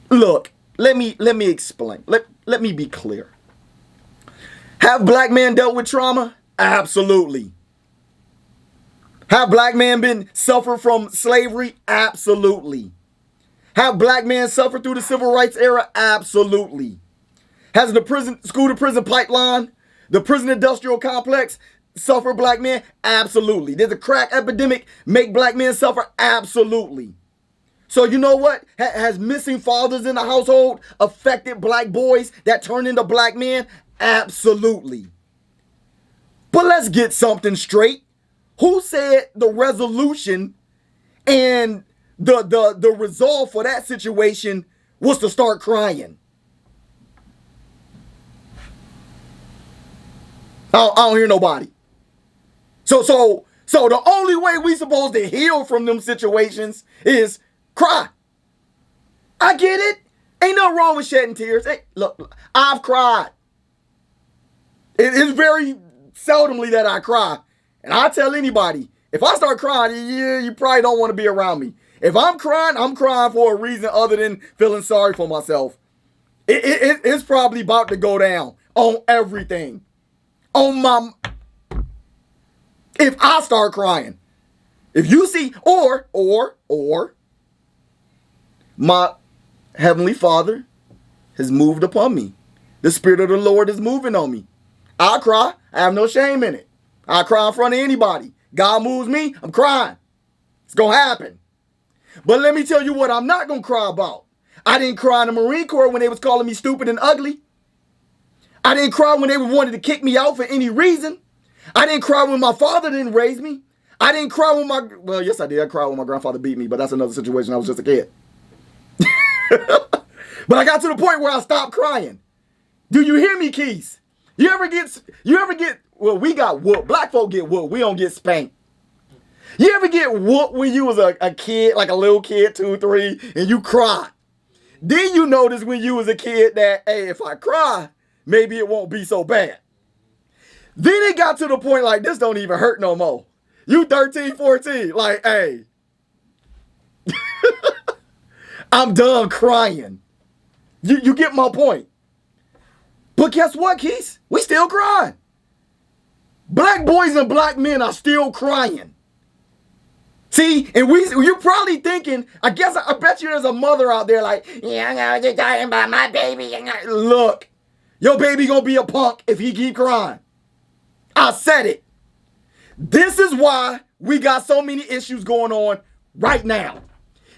Look, let me explain. Let me be clear. Have black men dealt with trauma? Absolutely. Have black men been suffered from slavery? Absolutely. Have black men suffered through the civil rights era? Absolutely. Has the school to prison pipeline, the prison industrial complex suffer black men? Absolutely. Did the crack epidemic make black men suffer? Absolutely. So you know what? Has missing fathers in the household affected black boys that turn into black men? Absolutely. But let's get something straight. Who said the resolution and the resolve for that situation was to start crying? I don't hear nobody. So the only way we supposed to heal from them situations is cry. I get it. Ain't nothing wrong with shedding tears. Hey, look, I've cried. It's very seldomly that I cry. And I tell anybody, if I start crying, you probably don't want to be around me. If I'm crying for a reason other than feeling sorry for myself. It's probably about to go down on everything. If I start crying. If you see, or my Heavenly Father has moved upon me. The Spirit of the Lord is moving on me. I'll cry. I have no shame in it. I'll cry in front of anybody. God moves me, I'm crying. It's going to happen. But let me tell you what I'm not going to cry about. I didn't cry in the Marine Corps when they was calling me stupid and ugly. I didn't cry when they wanted to kick me out for any reason. I didn't cry when my father didn't raise me. I didn't cry when well, yes I did. I cried when my grandfather beat me, but that's another situation. I was just a kid. But I got to the point where I stopped crying. Do you hear me, Keys? You ever get, well, we got whooped. Black folk get whooped. We don't get spanked. You ever get whooped when you was a kid, like a little kid, 2, 3, and you cry? Then you notice when you was a kid that, hey, if I cry, maybe it won't be so bad. Then it got to the point like, this don't even hurt no more. You 13, 14, like, hey. I'm done crying. You get my point. But guess what, Keith? We still crying. Black boys and black men are still crying. See, and you're probably thinking, I bet you there's a mother out there like, yeah, I know what you're talking about, my baby. Look, your baby gonna be a punk if he keep crying. I said it. This is why we got so many issues going on right now.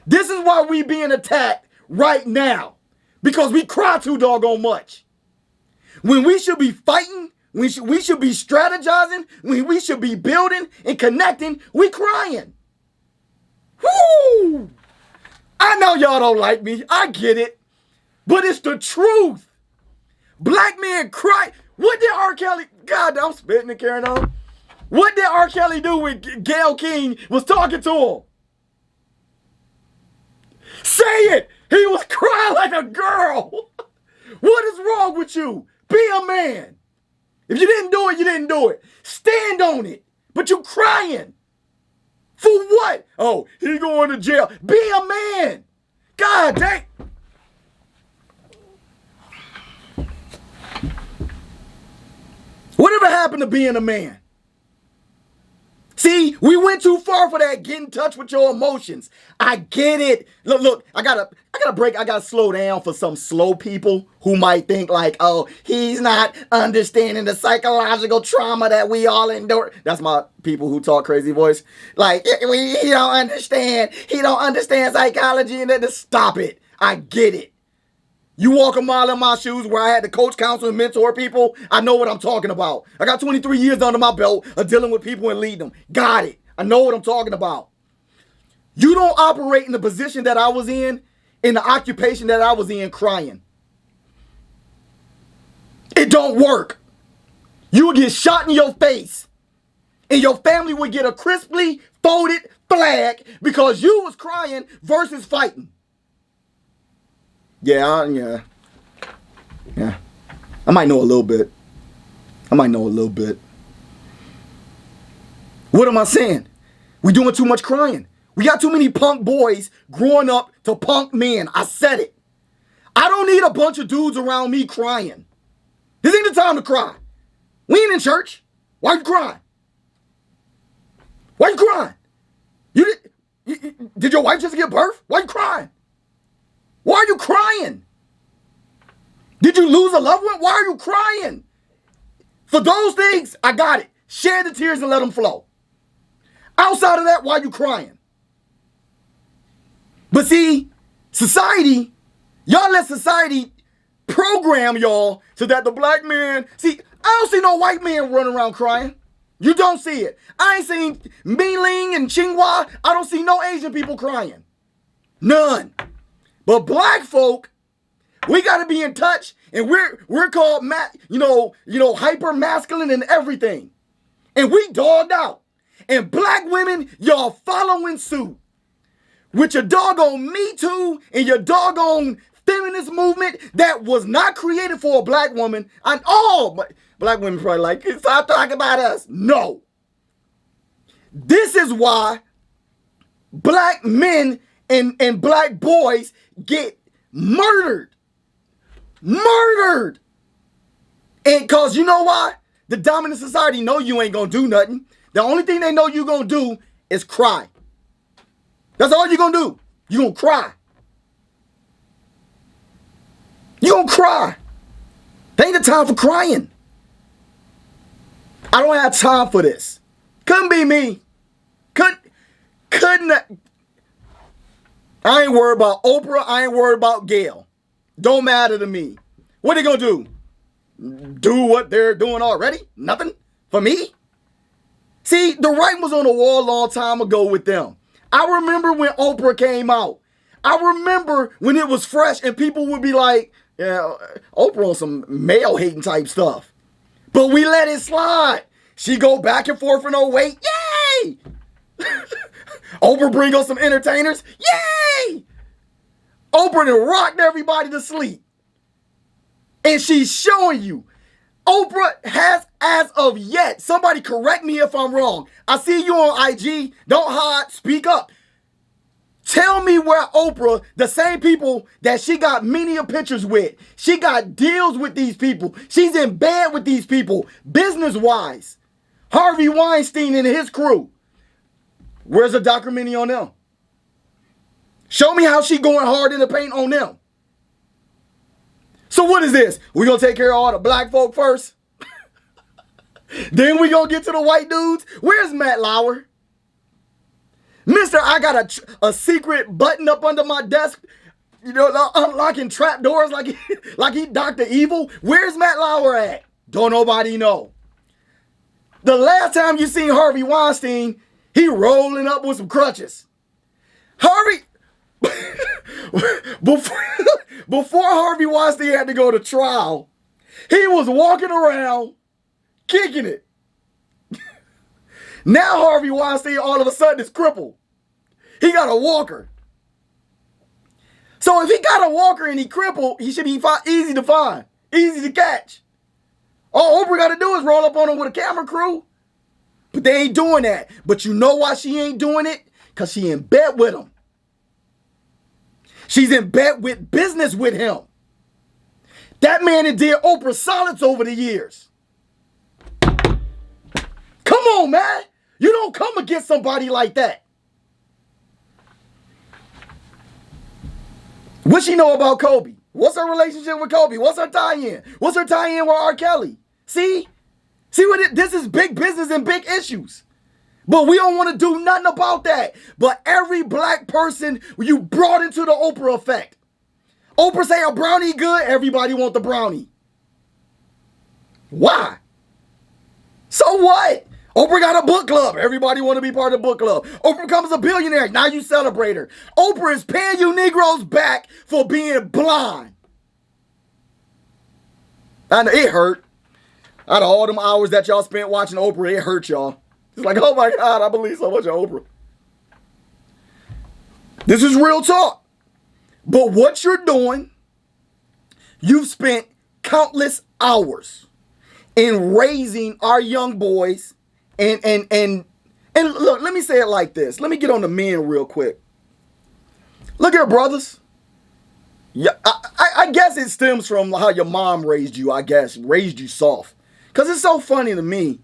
This is why we being attacked right now. Because we cry too doggone much. When we should be fighting, we should be strategizing, when we should be building and connecting, we crying. Whoo! I know y'all don't like me. I get it. But it's the truth. Black men cry. What did R. Kelly... God, I'm spitting and carrying on. What did R. Kelly do when Gayle King was talking to him? Say it! He was crying like a girl. What is wrong with you? Be a man. If you didn't do it, you didn't do it. Stand on it. But you crying. For what? Oh, he going to jail. Be a man. God dang. Whatever happened to being a man? See, we went too far for that. Get in touch with your emotions. I get it. Look, I gotta break. I gotta slow down for some slow people who might think like, oh, he's not understanding the psychological trauma that we all endure. That's my people who talk crazy voice. Like, he don't understand. He don't understand psychology. And then to stop it. I get it. You walk a mile in my shoes where I had to coach, counsel, and mentor people. I know what I'm talking about. I got 23 years under my belt of dealing with people and leading them. Got it. I know what I'm talking about. You don't operate in the position that I was in the occupation that I was in, crying. It don't work. You would get shot in your face, and your family would get a crisply folded flag because you was crying versus fighting. Yeah. I might know a little bit. What am I saying? We doing too much crying. We got too many punk boys growing up to punk men. I said it. I don't need a bunch of dudes around me crying. This ain't the time to cry. We ain't in church. Why you crying? Why you crying? Did your wife just give birth? Why you crying? Why are you crying? Did you lose a loved one? Why are you crying? For those things, I got it. Share the tears and let them flow. Outside of that, why are you crying? But see, society, y'all let society program y'all so that the black man, see, I don't see no white man running around crying. You don't see it. I ain't seen Ming and Tsinghua. I don't see no Asian people crying. None. But black folk, we got to be in touch, and we're called hyper masculine and everything. And we dogged out. And black women, y'all following suit with your doggone Me Too and your doggone feminist movement that was not created for a black woman. And but black women probably like, stop talking about us. No. This is why black men and black boys get murdered. Murdered. And cause you know why? The dominant society know you ain't gonna do nothing. The only thing they know you gonna do is cry. That's all you gonna do. You gonna cry. You gonna cry. There ain't the time for crying. I don't have time for this. Couldn't be me. Couldn't. I ain't worried about Oprah. I ain't worried about Gail. Don't matter to me. What they gonna do? Do what they're doing already? Nothing for me? See, the writing was on the wall a long time ago with them. I remember when Oprah came out. I remember when it was fresh and people would be like, yeah, Oprah on some male-hating type stuff. But we let it slide. She go back and forth in her weight. Yay! Oprah bring us some entertainers. Yay! Oprah done rocked everybody to sleep. And she's showing you. Oprah has, as of yet, somebody correct me if I'm wrong. I see you on IG. Don't hide. Speak up. Tell me where Oprah, the same people that she got many pictures with, she got deals with these people. She's in bed with these people, business-wise. Harvey Weinstein and his crew. Where's the documentary on them? Show me how she going hard in the paint on them. So what is this? We gonna take care of all the black folk first? Then we gonna get to the white dudes? Where's Matt Lauer? Mister, I got a secret button up under my desk, unlocking trap doors like he Dr. Evil. Where's Matt Lauer at? Don't nobody know. The last time you seen Harvey Weinstein, he rolling up with some crutches. Harvey, before Harvey Weinstein had to go to trial, he was walking around kicking it. Now Harvey Weinstein all of a sudden is crippled. He got a walker. So if he got a walker and he crippled, he should be easy to find, easy to catch. All Oprah got to do is roll up on him with a camera crew. But they ain't doing that. But you know why she ain't doing it? Because she in bed with him. She's in bed with business with him. That man had did Oprah solids over the years. Come on, man. You don't come against somebody like that. What she know about Kobe? What's her relationship with Kobe? What's her tie-in? What's her tie-in with R. Kelly? See what this is big business and big issues. But we don't want to do nothing about that. But every black person you brought into the Oprah effect. Oprah say a brownie good, everybody want the brownie. Why? So what? Oprah got a book club. Everybody want to be part of the book club. Oprah becomes a billionaire. Now you celebrate her. Oprah is paying you Negroes back for being blind. I know it hurt. Out of all them hours that y'all spent watching Oprah, it hurt y'all. It's like, oh my God, I believe so much in Oprah. This is real talk. But what you're doing, you've spent countless hours in raising our young boys. And look, let me say it like this. Let me get on the men real quick. Look here, brothers. Yeah, I I guess it stems from how your mom raised you, raised you soft. Because it's so funny to me.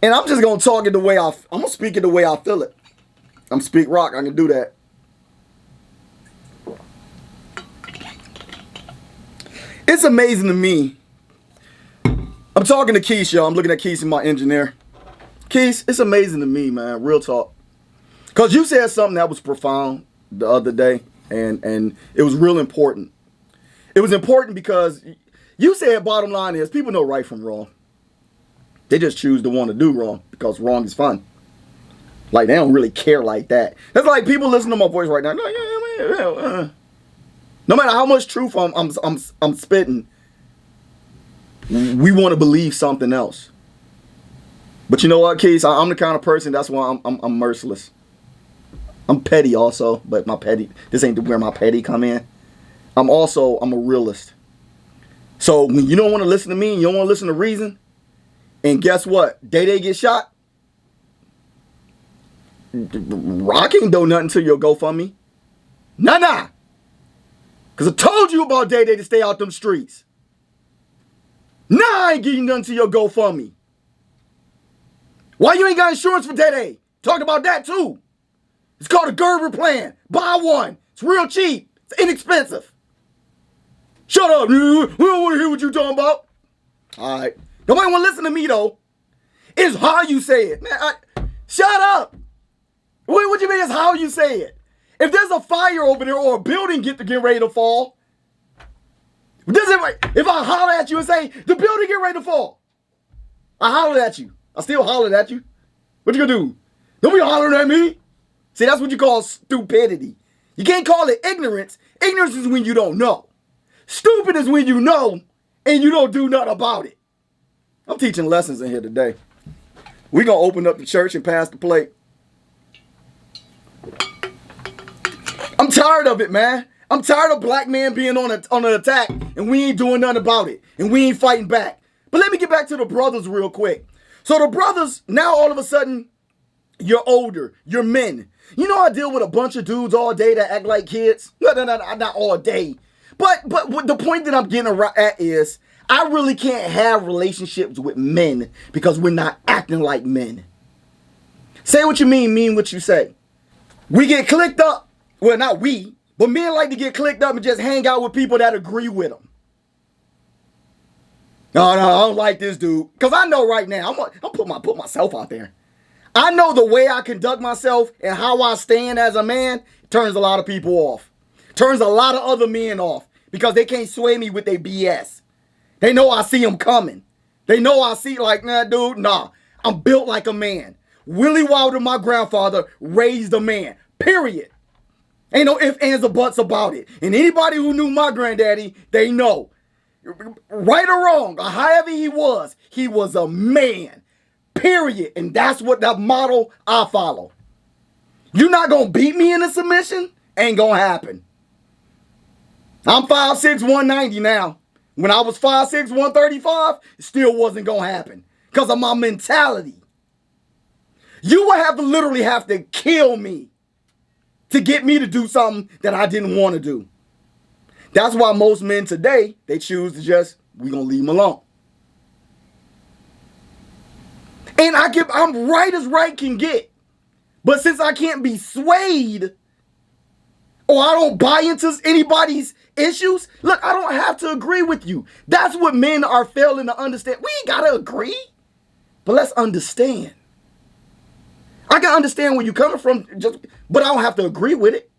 And I'm just going to talk it the way I'm going to speak it the way I feel it. I'm SPEAKROC. I can do that. It's amazing to me. I'm talking to Keith, y'all. I'm looking at Keith, my engineer. Keith, it's amazing to me, man. Real talk. Because you said something that was profound the other day. And it was real important. It was important because you said bottom line is people know right from wrong. They just choose to want to do wrong because wrong is fun. Like, they don't really care like that. That's like people listen to my voice right now. No matter how much truth I'm spitting, we want to believe something else. But you know what, Keith? I'm the kind of person, that's why I'm merciless. I'm petty also, but this ain't where my petty come in. I'm a realist. So when you don't want to listen to me and you don't want to listen to reason, and guess what? Day get shot. Rock ain't do nothing to your GoFundMe. Nah. Because I told you about Day to stay out them streets. Nah, I ain't getting nothing to your GoFundMe. Why you ain't got insurance for Day? Talk about that too. It's called a Gerber plan. Buy one. It's real cheap. It's inexpensive. Shut up. We don't want to hear what you talking about. All right. Nobody want to listen to me, though. It's how you say it. Man, shut up. What you mean it's how you say it? If there's a fire over there or a building getting ready to fall, if I holler at you and say, the building get ready to fall, I hollered at you. I still hollered at you. What you gonna do? Don't be hollering at me. See, that's what you call stupidity. You can't call it ignorance. Ignorance is when you don't know. Stupid is when you know and you don't do nothing about it. I'm teaching lessons in here today. We're going to open up the church and pass the plate. I'm tired of it, man. I'm tired of black men being on an attack and we ain't doing nothing about it and we ain't fighting back. But let me get back to the brothers real quick. So the brothers, now all of a sudden, you're older. You're men. You know I deal with a bunch of dudes all day that act like kids? No, not all day. But the point that I'm getting at is I really can't have relationships with men because we're not acting like men. Say what you mean what you say. We get clicked up. Well, not we, but men like to get clicked up and just hang out with people that agree with them. No, I don't like this dude. Because I know right now, I'm put myself out there. I know the way I conduct myself and how I stand as a man turns a lot of people off. Turns a lot of other men off because they can't sway me with their BS. They know I see them coming. They know I see like, nah, dude, nah. I'm built like a man. Willie Wilder, my grandfather, raised a man. Period. Ain't no ifs, ands, or buts about it. And anybody who knew my granddaddy, they know. Right or wrong, or however he was a man. Period. And that's what that model I follow. You're not going to beat me in a submission? Ain't going to happen. I'm 5'6", 190 now. When I was 5'6", 135, it still wasn't going to happen. Because of my mentality. You would have to literally have to kill me to get me to do something that I didn't want to do. That's why most men today, they choose to we're going to leave them alone. And I'm right as right can get. But since I can't be swayed, or I don't buy into anybody's issues, look, I don't have to agree with you. That's what men are failing to understand. We ain't got to agree, but let's understand. I can understand where you're coming from, but I don't have to agree with it.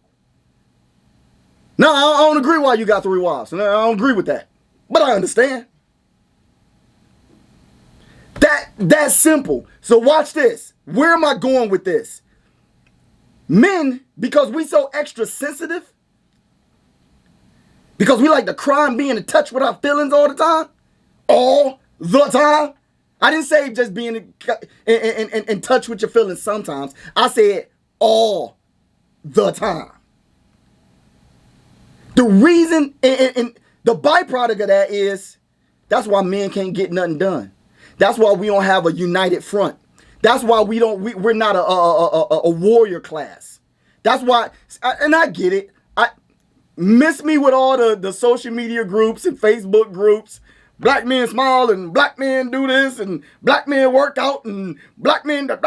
No, I don't agree why you got 3 wives. No, I don't agree with that, but I understand. That's simple. So watch this. Where am I going with this? Men, because we so extra sensitive, because we like to cry and be in touch with our feelings all the time. All the time. I didn't say just being in touch with your feelings sometimes. I said all the time. The reason and the byproduct of that is that's why men can't get nothing done. That's why we don't have a united front. That's why we're not a warrior class. That's why, and I get it. miss me with all the social media groups and Facebook groups. Black men smile and black men do this and black men work out and black men. I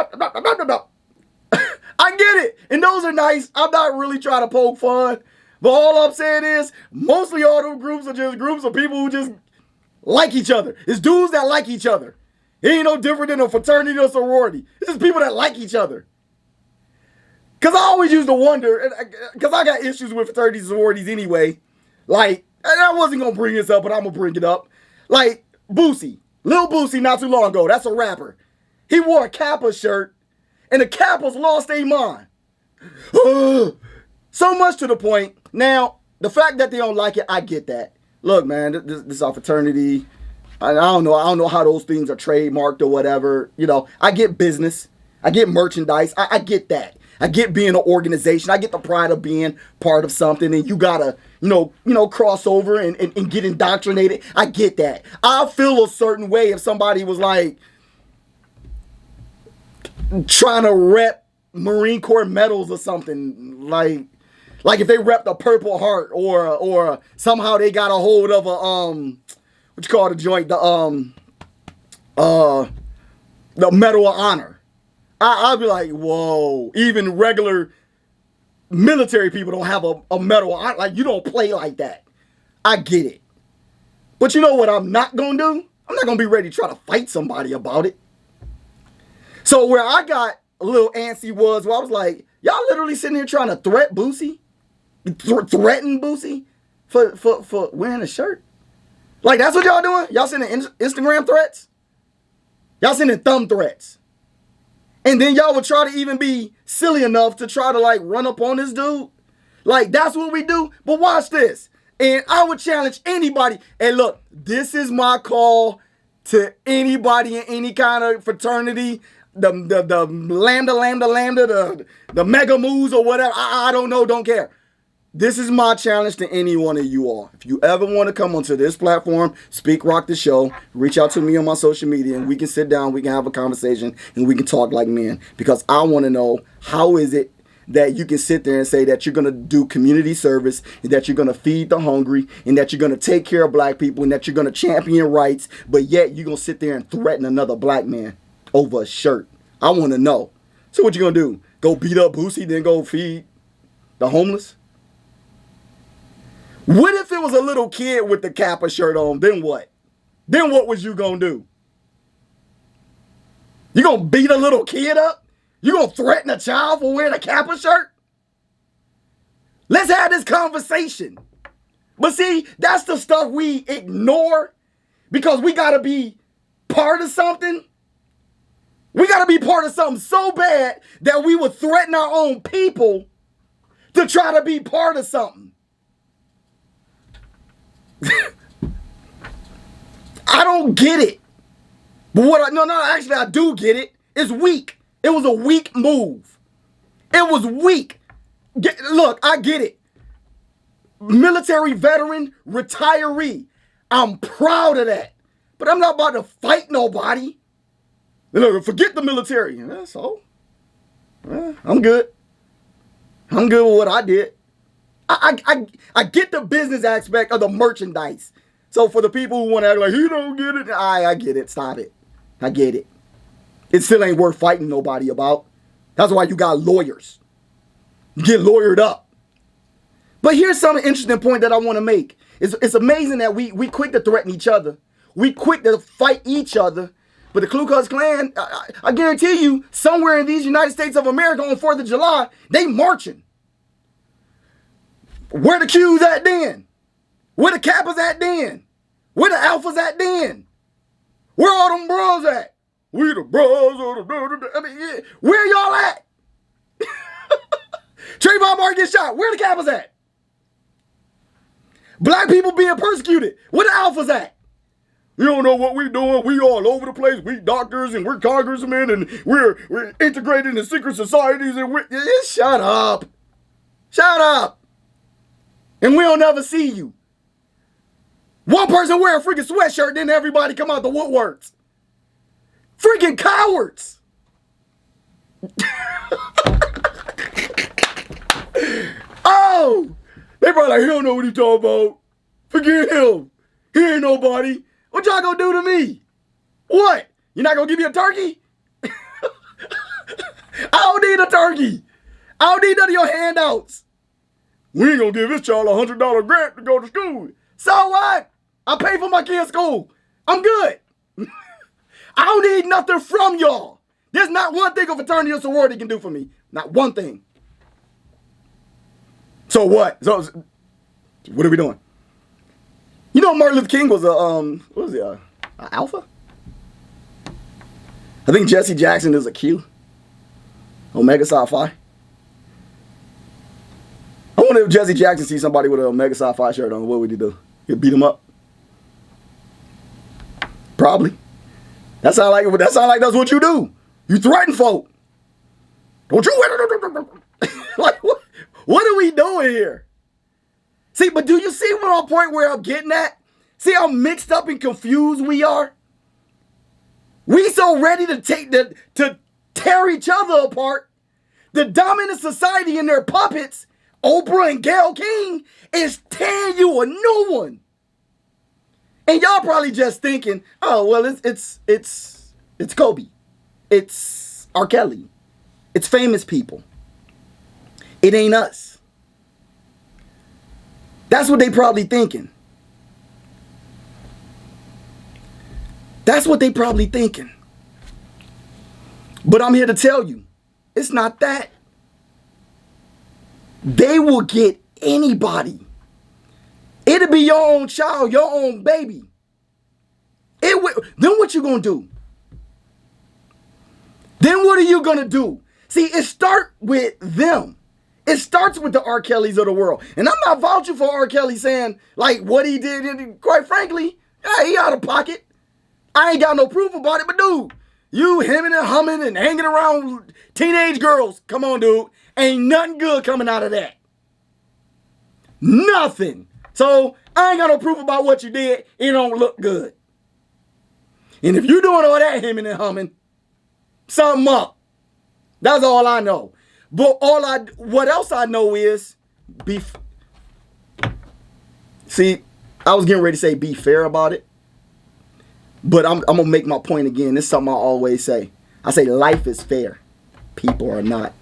get it. And those are nice. I'm not really trying to poke fun. But all I'm saying is mostly all those groups are just groups of people who just like each other. It's dudes that like each other. It ain't no different than a fraternity or sorority. It's just people that like each other. Because I always used to wonder, because I got issues with fraternities and sororities anyway. Like, and I wasn't going to bring this up, but I'm going to bring it up. Like, Boosie. Lil Boosie not too long ago. That's a rapper. He wore a Kappa shirt, and the Kappas lost their mind. So much to the point. Now, the fact that they don't like it, I get that. Look, man, this is our fraternity. I don't know how those things are trademarked or whatever. You know, I get business. I get merchandise. I get that. I get being an organization. I get the pride of being part of something, and you gotta, cross over and get indoctrinated. I get that. I feel a certain way if somebody was like trying to rep Marine Corps medals or something, like if they rep the Purple Heart or somehow they got a hold of a what you call the joint, the Medal of Honor. I'd be like, whoa, even regular military people don't have a medal. Like, you don't play like that. I get it. But you know what I'm not going to do? I'm not going to be ready to try to fight somebody about it. So where I got a little antsy was where I was like, y'all literally sitting here trying to threaten Boosie? Threaten Boosie for wearing a shirt? Like, that's what y'all doing? Y'all sending Instagram threats? Y'all sending thumb threats? And then y'all would try to even be silly enough to try to like run up on this dude. Like, that's what we do. But watch this. And I would challenge anybody. And look, this is my call to anybody in any kind of fraternity. The lambda, the mega moves or whatever. I don't know, don't care. This is my challenge to any one of you all. If you ever want to come onto this platform, SpeakRoc the show, reach out to me on my social media and we can sit down, we can have a conversation, and we can talk like men. Because I want to know, how is it that you can sit there and say that you're going to do community service, and that you're going to feed the hungry, and that you're going to take care of black people, and that you're going to champion rights, but yet you're going to sit there and threaten another black man over a shirt? I want to know. So what you going to do? Go beat up Boosie, then go feed the homeless? What if it was a little kid with the Kappa shirt on? Then what? Then what was you going to do? You going to beat a little kid up? You going to threaten a child for wearing a Kappa shirt? Let's have this conversation. But see, that's the stuff we ignore because we got to be part of something. We got to be part of something so bad that we would threaten our own people to try to be part of something. I don't get it. But actually I do get it. It's weak. It was a weak move. It was weak. Look, I get it. Military veteran, retiree. I'm proud of that. But I'm not about to fight nobody. Look, forget the military. Yeah, so, I'm good. I'm good with what I did. I get the business aspect of the merchandise. So for the people who want to act like, you don't get it, I get it. Stop it. I get it. It still ain't worth fighting nobody about. That's why you got lawyers. You get lawyered up. But here's some interesting point that I want to make. It's amazing that we quick to threaten each other. We quick to fight each other. But the Ku Klux Klan, I guarantee you, somewhere in these United States of America on 4th of July, they marching. Where the Q's at then? Where the Kappas at then? Where the Alphas at then? Where all them bros at? We the bros. I mean, yeah. Where y'all at? Trayvon Martin get shot. Where the Kappas at? Black people being persecuted. Where the Alphas at? You don't know what we doing. We all over the place. We doctors and we're congressmen and we're integrated in secret societies and shut up. Shut up. And we don't ever see you. One person wear a freaking sweatshirt, then everybody come out the woodworks. Freaking cowards. Oh, They probably like, he don't know what he talking about. Forget him. He ain't nobody. What y'all gonna do to me? What? You're not gonna give me a turkey? I don't need a turkey. I don't need none of your handouts. We ain't gonna give this child $100 grant to go to school. So what? I pay for my kid's school. I'm good. I don't need nothing from y'all. There's not one thing a fraternity or sorority can do for me. Not one thing. So what? So what are we doing? You know Martin Luther King was what was he, a alpha? I think Jesse Jackson is a Q. Omega Psi Phi. I wonder if Jesse Jackson sees somebody with an Omega Psi Phi shirt on, what would he do? He'd beat him up? Probably. That sound like that's what you do. You threaten folk. Don't you? Like, what are we doing here? See, but do you see what point where I'm getting at? See how mixed up and confused we are? We so ready to to tear each other apart. The dominant society and their puppets, Oprah and Gayle King, is tearing you a new one. And y'all probably just thinking, oh well, it's Kobe, it's R. Kelly, it's famous people. It ain't us. That's what they probably thinking. That's what they probably thinking. But I'm here to tell you, it's not that. They will get anybody. It'll be your own child, your own baby. Then what you gonna do? Then what are you gonna do? See, it starts with them. It starts with the R. Kellys of the world. And I'm not vouching for R. Kelly saying, like, what he did. And quite frankly, yeah, he out of pocket. I ain't got no proof about it, but dude, you hemming and humming and hanging around teenage girls. Come on, dude. Ain't nothing good coming out of that. Nothing. So, I ain't got no proof about what you did. It don't look good. And if you're doing all that hemming and humming, something up. That's all I know. But what else I know is see, I was getting ready to say be fair about it. But I'm going to make my point again. This is something I always say. I say life is fair. People are not.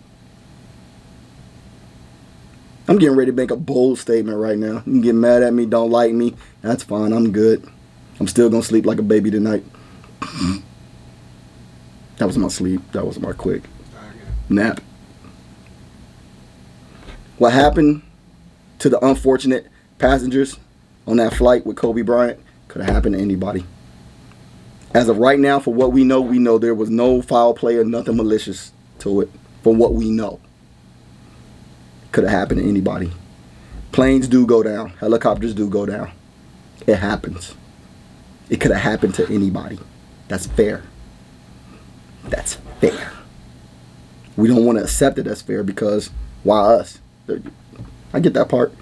I'm getting ready to make a bold statement right now. You can get mad at me, don't like me. That's fine. I'm good. I'm still going to sleep like a baby tonight. That was my sleep. That was my quick nap. What happened to the unfortunate passengers on that flight with Kobe Bryant could have happened to anybody. As of right now, for what we know there was no foul play or nothing malicious to it. From what we know. Could have happened to anybody. Planes do go down. Helicopters do go down. It happens. It could have happened to anybody. That's fair. That's fair. We don't want to accept it as fair because why us? I get that part,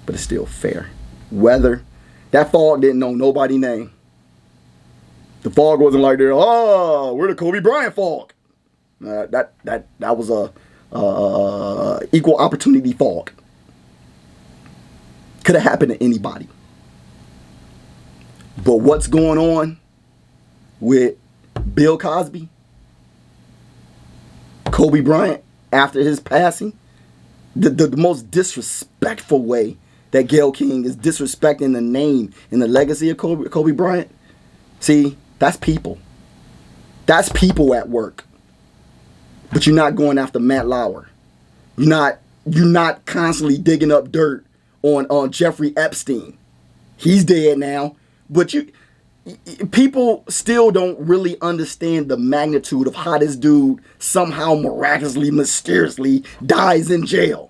but it's still fair. Whether that fog didn't know nobody's name. The fog wasn't like there. Oh, we're the Kobe Bryant fog. That was a equal opportunity fog. Could have happened to anybody. But what's going on with Bill Cosby, Kobe Bryant after his passing? The most disrespectful way that Gayle King is disrespecting the name and the legacy of Kobe Bryant. See, that's people. That's people at work. But you're not going after Matt Lauer. You're not constantly digging up dirt on Jeffrey Epstein. He's dead now. But people still don't really understand the magnitude of how this dude somehow miraculously, mysteriously dies in jail.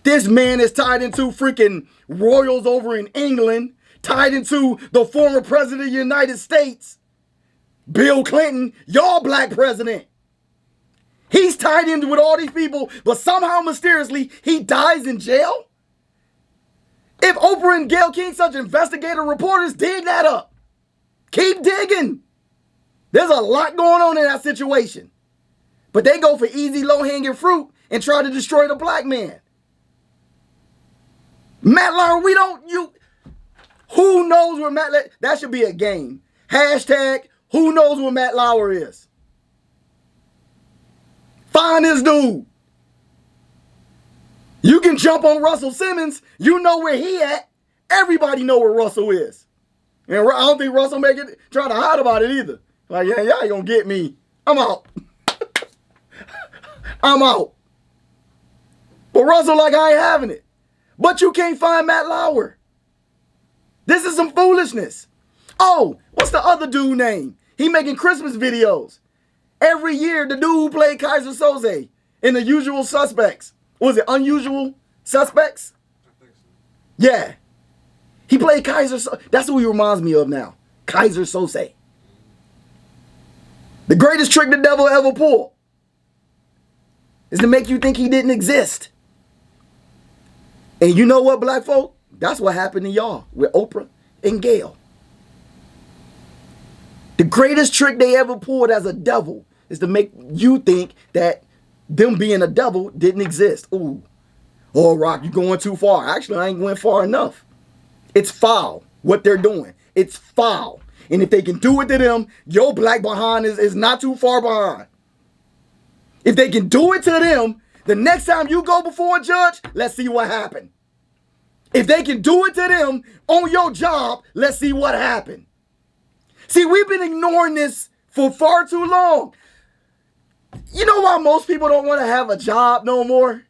This man is tied into freaking royals over in England, tied into the former president of the United States, Bill Clinton, your black president. He's tied into with all these people, but somehow mysteriously he dies in jail? If Oprah and Gayle King, such investigative reporters, dig that up. Keep digging. There's a lot going on in that situation. But they go for easy, low-hanging fruit and try to destroy the black man. Matt Lauer, who knows where that should be a game. Hashtag, who knows where Matt Lauer is? Find this dude. You can jump on Russell Simmons. You know where he at. Everybody know where Russell is. And I don't think Russell trying to hide about it either. Like, yeah, y'all ain't gonna get me. I'm out. I'm out. But Russell like, I ain't having it. But you can't find Matt Lauer. This is some foolishness. Oh, what's the other dude name? He making Christmas videos. Every year, the dude who played Kaiser Soze in The Usual Suspects. Was it Unusual Suspects? I think so. Yeah. He played Kaiser Soze. That's who he reminds me of now. Kaiser Soze. The greatest trick the devil ever pulled is to make you think he didn't exist. And you know what, black folk? That's what happened to y'all with Oprah and Gayle. The greatest trick they ever pulled as a devil is to make you think that them being a devil didn't exist. Ooh. Oh, Rock, you going too far. Actually, I ain't going far enough. It's foul, what they're doing. It's foul. And if they can do it to them, your black behind is not too far behind. If they can do it to them, the next time you go before a judge, let's see what happened. If they can do it to them on your job, let's see what happened. See, we've been ignoring this for far too long. You know why most people don't want to have a job no more?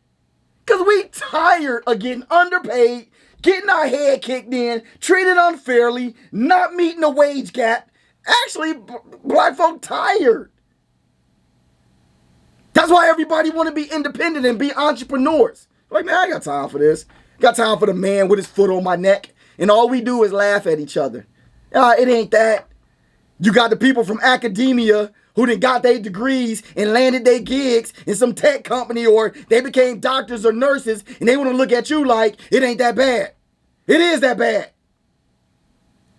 Because we tired of getting underpaid, getting our head kicked in, treated unfairly, not meeting the wage gap. Actually, black folk tired. That's why everybody want to be independent and be entrepreneurs. Like, man, I got time for this. Got time for the man with his foot on my neck. And all we do is laugh at each other. It ain't that. You got the people from academia who done got their degrees and landed their gigs in some tech company, or they became doctors or nurses, and they want to look at you like it ain't that bad. It is that bad.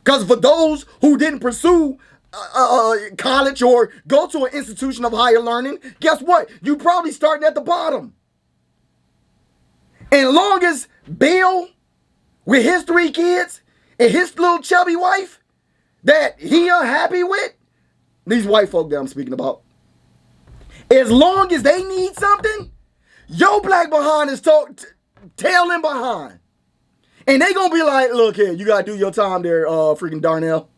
Because for those who didn't pursue college or go to an institution of higher learning, guess what? You probably starting at the bottom. And long as Bill, with his 3 kids and his little chubby wife that he unhappy with, these white folk that I'm speaking about, as long as they need something, your black behind is tailing behind. And they gonna be like, look here, you gotta do your time there, freaking Darnell.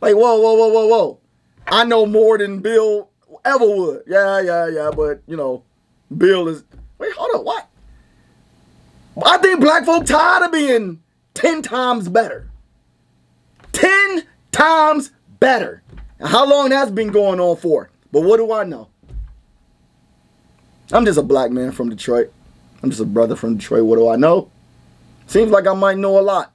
Like, whoa. I know more than Bill ever would. Yeah, but, you know, Bill is... Wait, hold on, what? I think black folk tired of being 10 times better. 10 times better. How long that's been going on for? But what do I know? I'm just a black man from Detroit. I'm just a brother from Detroit. What do I know? Seems like I might know a lot.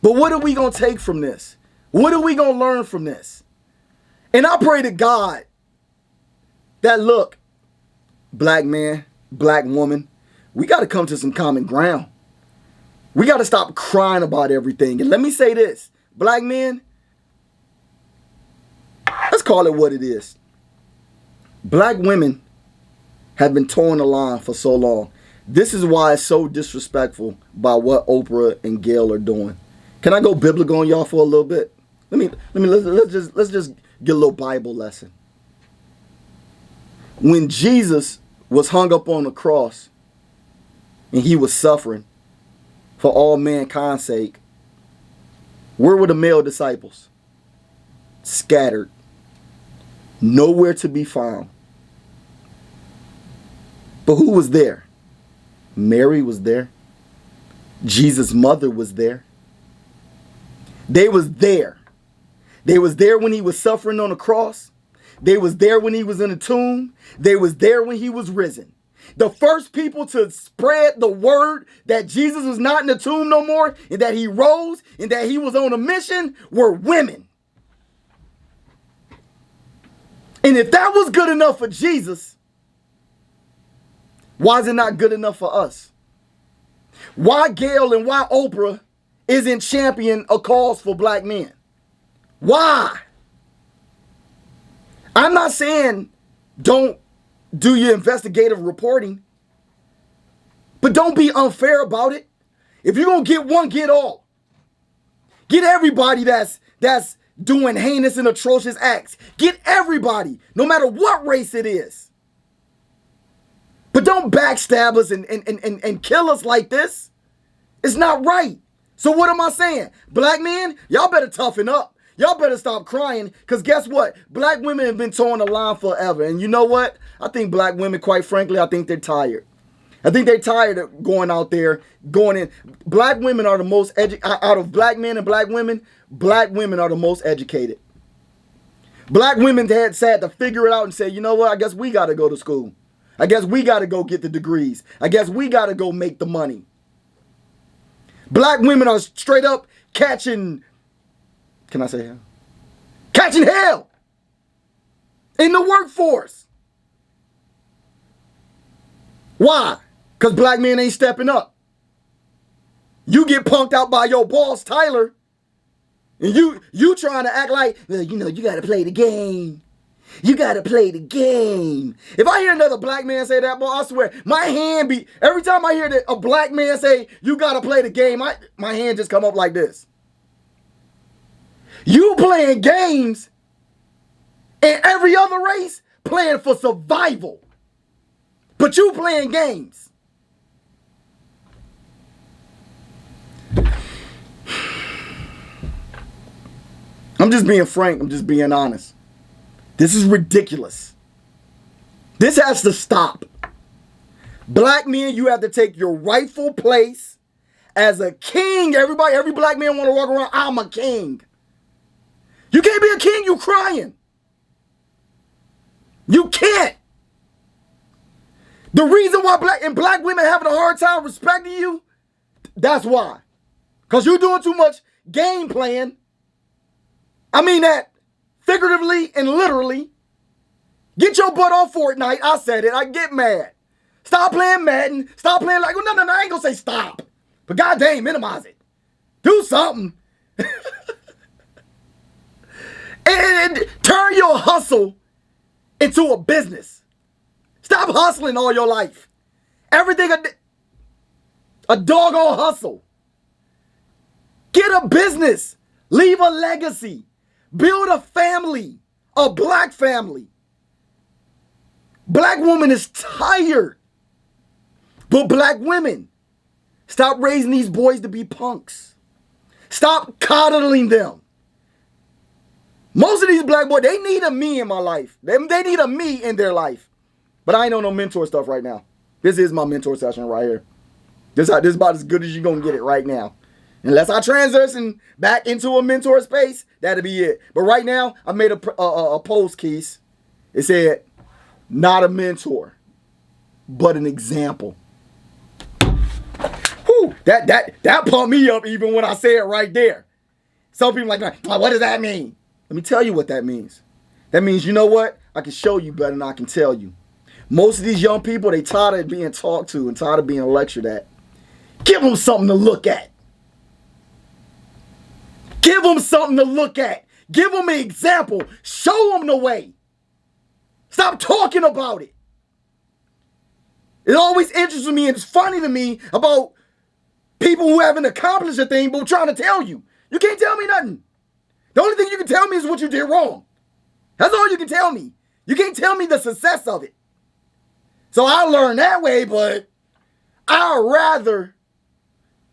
But what are we going to take from this? What are we going to learn from this? And I pray to God that, look, black man, black woman, we got to come to some common ground. We got to stop crying about everything. And let me say this, black men, let's call it what it is. Black women have been towing the line for so long. This is why it's so disrespectful by what Oprah and Gayle are doing. Can I go biblical on y'all for a little bit? Let's just get a little Bible lesson. When Jesus was hung up on the cross and he was suffering for all mankind's sake, where were the male disciples? Scattered. Nowhere to be found. But who was there? Mary was there. Jesus' mother was there. They was there. They was there when he was suffering on the cross. They was there when he was in the tomb. They was there when he was risen. The first people to spread the word that Jesus was not in the tomb no more, and that he rose, and that he was on a mission, were women. And if that was good enough for Jesus, why is it not good enough for us? Why Gayle and why Oprah isn't championing a cause for black men? Why? I'm not saying don't do your investigative reporting, but don't be unfair about it. If you're going to get one, get all. Get everybody that's doing heinous and atrocious acts. Get everybody, no matter what race it is. But don't backstab us and kill us like this. It's not right. So what am I saying? Black men, y'all better toughen up. Y'all better stop crying, because guess what? Black women have been towing the line forever. And you know what? I think black women, quite frankly, I think they're tired. I think they're tired of going out there, going in. Black women are the most out of black men and black women are the most educated. Black women had to figure it out and say, you know what? I guess we got to go to school. I guess we got to go get the degrees. I guess we got to go make the money. Black women are straight up catching, can I say hell? Catching hell in the workforce. Why? Because black men ain't stepping up. You get punked out by your boss, Tyler, and you trying to act like, well, you know, you got to play the game. You got to play the game. If I hear another black man say that, boy, I swear, my hand be, every time I hear that a black man say, you got to play the game, my hand just come up like this. You playing games, and every other race playing for survival. But you playing games. I'm just being frank. I'm just being honest. This is ridiculous. This has to stop. Black men, you have to take your rightful place as a king. Every black man want to walk around, I'm a king. You can't be a king, you crying. You can't. The reason why black women having a hard time respecting you, that's why. Because you're doing too much game playing. I mean that figuratively and literally. Get your butt on Fortnite. I said it. I get mad. Stop playing Madden. Stop playing like, well, no, I ain't going to say stop. But goddamn, minimize it. Do something. and turn your hustle into a business. Stop hustling all your life. Everything a doggone hustle. Get a business. Leave a legacy. Build a family. A black family. Black woman is tired. But black women, stop raising these boys to be punks. Stop coddling them. Most of these black boys, they need a me in my life. They need a me in their life. But I ain't on no mentor stuff right now. This is my mentor session right here. This is about as good as you're going to get it right now. Unless I transition back into a mentor space, that'll be it. But right now, I made a post, Keys. It said, not a mentor, but an example. Whew, that pumped me up even when I say it right there. Some people like, what does that mean? Let me tell you what that means. That means, you know what? I can show you better than I can tell you. Most of these young people, they tired of being talked to and tired of being lectured at. Give them something to look at. Give them something to look at. Give them an example. Show them the way. Stop talking about it. It always interests me and it's funny to me about people who haven't accomplished a thing but trying to tell you. You can't tell me nothing. The only thing you can tell me is what you did wrong. That's all you can tell me. You can't tell me the success of it. So I learned that way, but I'd rather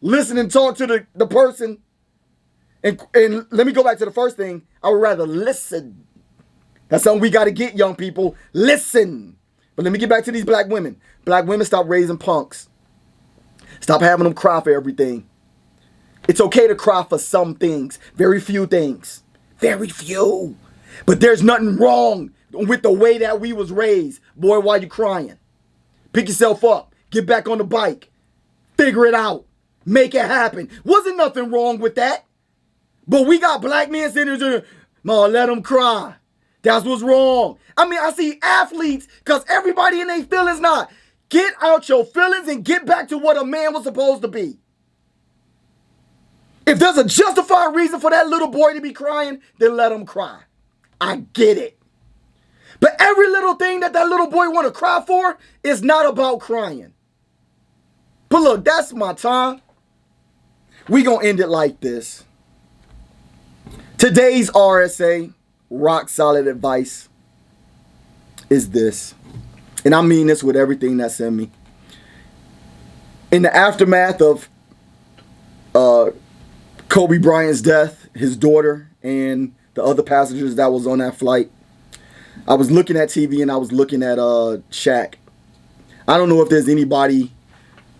listen and talk to the person. And let me go back to the first thing. I would rather listen. That's something we got to get, young people. Listen. But let me get back to these black women. Black women, stop raising punks. Stop having them cry for everything. It's okay to cry for some things. Very few things. Very few. But there's nothing wrong with the way that we was raised. Boy, why you crying? Pick yourself up. Get back on the bike. Figure it out. Make it happen. Wasn't nothing wrong with that. But we got black men sitting there, man, let them cry. That's what's wrong. I mean, I see athletes, because everybody in their feelings not. Get out your feelings and get back to what a man was supposed to be. If there's a justified reason for that little boy to be crying, then let him cry. I get it. But every little thing that little boy want to cry for is not about crying. But look, that's my time. we gonna end it like this. Today's RSA, rock solid advice, is this. And I mean this with everything that's in me. In the aftermath of Kobe Bryant's death, his daughter, and the other passengers that was on that flight, I was looking at TV and I was looking at Shaq. I don't know if there's anybody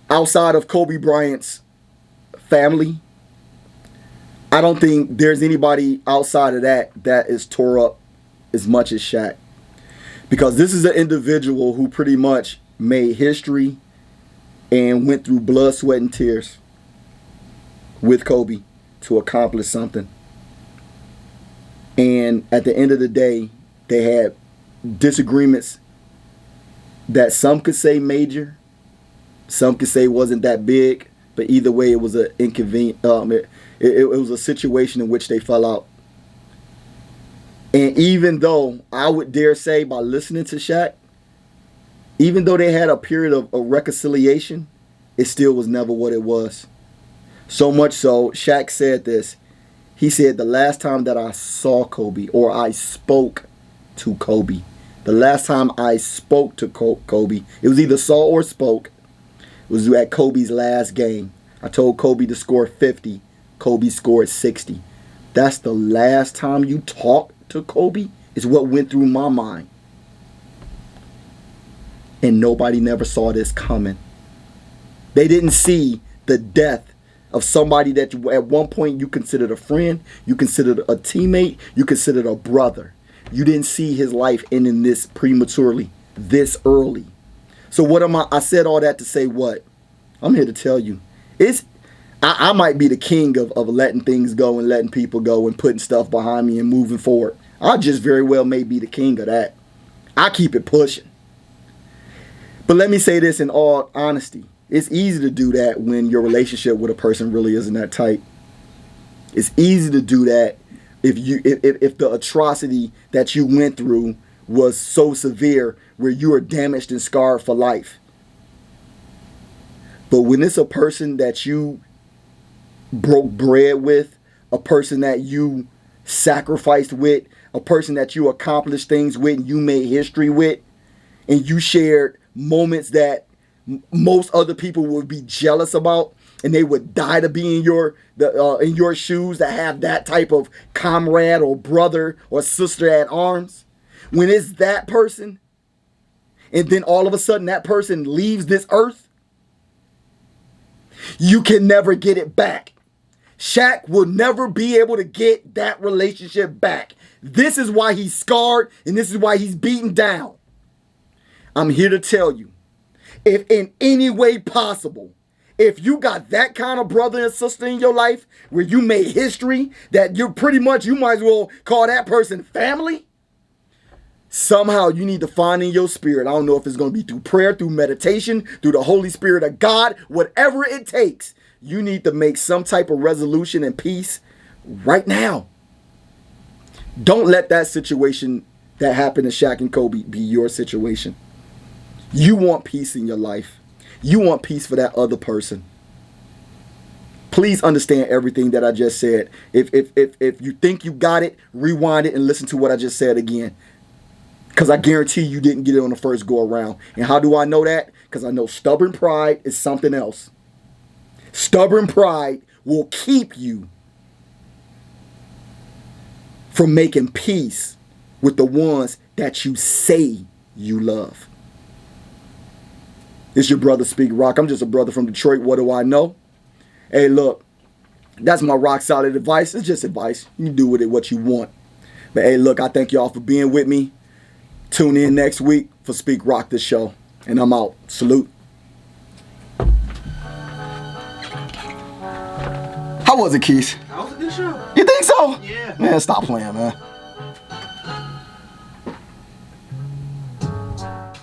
outside of Kobe Bryant's family. I don't think there's anybody outside of that is tore up as much as Shaq. Because this is an individual who pretty much made history and went through blood, sweat, and tears with Kobe to accomplish something. And at the end of the day, they had disagreements that some could say major, some could say wasn't that big, but either way, it was an inconvenient. It was a situation in which they fell out. And even though I would dare say, by listening to Shaq, even though they had a period of reconciliation, it still was never what it was. So much so, Shaq said this. He said, the last time that I saw Kobe, or I spoke to Kobe, the last time I spoke to Kobe, it was either saw or spoke, it was at Kobe's last game. I told Kobe to score 50. Kobe scored 60. That's the last time you talked to Kobe, is what went through my mind. And nobody never saw this coming. They didn't see the death of somebody that at one point you considered a friend, you considered a teammate, you considered a brother. You didn't see his life ending this prematurely, this early. So what am I said all that to say what? I'm here to tell you. I might be the king of letting things go and letting people go and putting stuff behind me and moving forward. I just very well may be the king of that. I keep it pushing. But let me say this in all honesty. It's easy to do that when your relationship with a person really isn't that tight. It's easy to do that if the atrocity that you went through was so severe where you are damaged and scarred for life. But when it's a person that you broke bread with, a person that you sacrificed with, a person that you accomplished things with and you made history with, and you shared moments that most other people would be jealous about, and they would die to be in your shoes, to have that type of comrade or brother or sister at arms. When it's that person, and then all of a sudden that person leaves this earth, you can never get it back. Shaq will never be able to get that relationship back. This is why he's scarred, and this is why he's beaten down. I'm here to tell you, if in any way possible, if you got that kind of brother and sister in your life where you made history, that you might as well call that person family, somehow you need to find in your spirit. I don't know if it's going to be through prayer, through meditation, through the Holy Spirit of God, whatever it takes. You need to make some type of resolution and peace right now. Don't let that situation that happened to Shaq and Kobe be your situation. You want peace in your life. You want peace for that other person. Please understand everything that I just said. If you think you got it, rewind it and listen to what I just said again. Because I guarantee you didn't get it on the first go around. And how do I know that? Because I know stubborn pride is something else. Stubborn pride will keep you from making peace with the ones that you say you love. It's your brother SpeakRoc. I'm just a brother from Detroit. What do I know? Hey, look, that's my rock solid advice. It's just advice. You can do with it what you want. But hey, look, I thank y'all for being with me. Tune in next week for SpeakRoc, the show. And I'm out. Salute. How was it, Keith? That was a good show. You think so? Yeah. Man, stop playing, man.